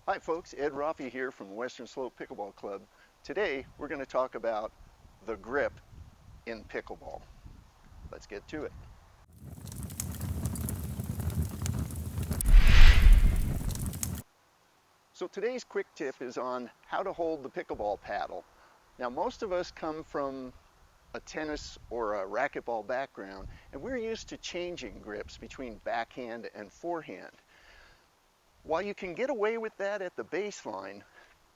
Hi folks, Ed Rafi here from Western Slope Pickleball Club. Today we're going to talk about the grip in pickleball. Let's get to it. So today's quick tip is on how to hold the pickleball paddle. Now most of us come from a tennis or a racquetball background, and we're used to changing grips between backhand and forehand. While you can get away with that at the baseline,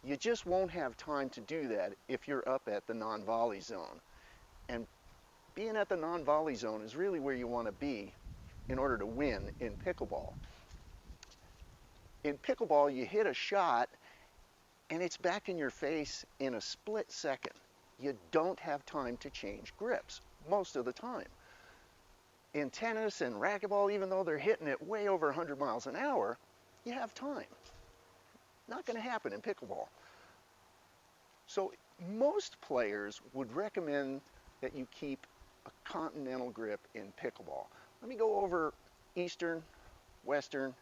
you just won't have time to do that if you're up at the non-volley zone. And being at the non-volley zone is really where you want to be in order to win in pickleball. In pickleball, you hit a shot and it's back in your face in a split second. You don't have time to change grips most of the time. In tennis and racquetball, even though they're hitting it way over 100 miles an hour, you have time. Not going to happen in pickleball. So most players would recommend that you keep a continental grip in pickleball. Let me go over Eastern, Western,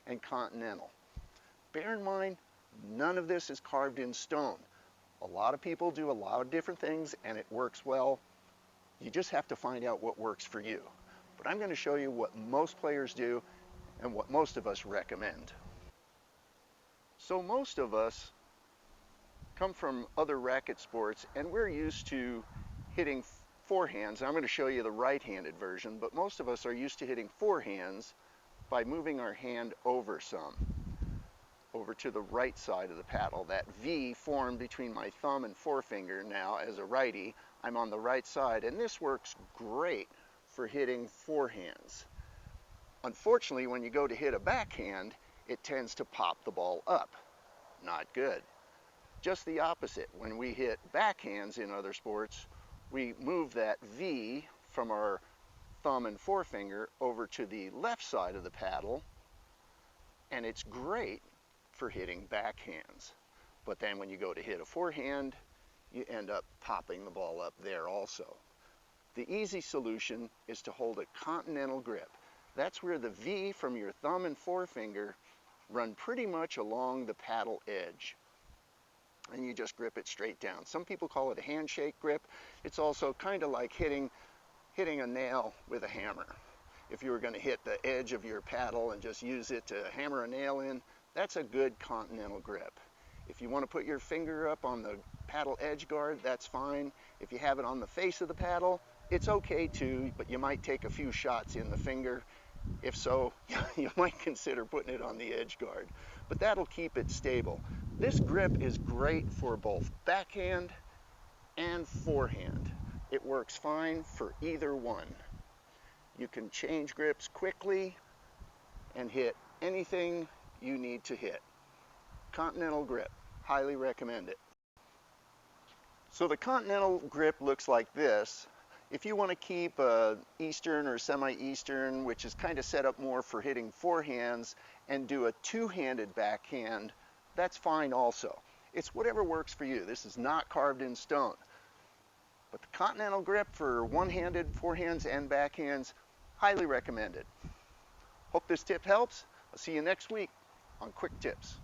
and Continental. Bear in mind, none of this is carved in stone. A lot of people do a lot of different things and it works well. You just have to find out what works for you. But I'm going to show you what most players do and what most of us recommend. So most of us come from other racket sports and we're used to hitting forehands. I'm going to show you the right-handed version, but most of us are used to hitting forehands by moving our hand over to the right side of the paddle. That V formed between my thumb and forefinger. Now as a righty, I'm on the right side, and this works great for hitting forehands. Unfortunately, when you go to hit a backhand, it tends to pop the ball up. Not good. Just the opposite. When we hit backhands in other sports, we move that V from our thumb and forefinger over to the left side of the paddle, and it's great for hitting backhands. But then when you go to hit a forehand, you end up popping the ball up there also. The easy solution is to hold a continental grip. That's where the V from your thumb and forefinger run pretty much along the paddle edge. And you just grip it straight down. Some people call it a handshake grip. It's also kind of like hitting a nail with a hammer. If you were going to hit the edge of your paddle and just use it to hammer a nail in, that's a good continental grip. If you want to put your finger up on the paddle edge guard, that's fine. If you have it on the face of the paddle, it's okay too, but you might take a few shots in the finger. If so, you might consider putting it on the edge guard, but that'll keep it stable. This grip is great for both backhand and forehand. It works fine for either one. You can change grips quickly and hit anything you need to hit. Continental grip, highly recommend it. So the continental grip looks like this. If you want to keep Eastern or semi-Eastern, which is kind of set up more for hitting forehands, and do a two-handed backhand, that's fine also. It's whatever works for you. This is not carved in stone. But the continental grip for one-handed forehands and backhands, highly recommended. Hope this tip helps. I'll see you next week on Quick Tips.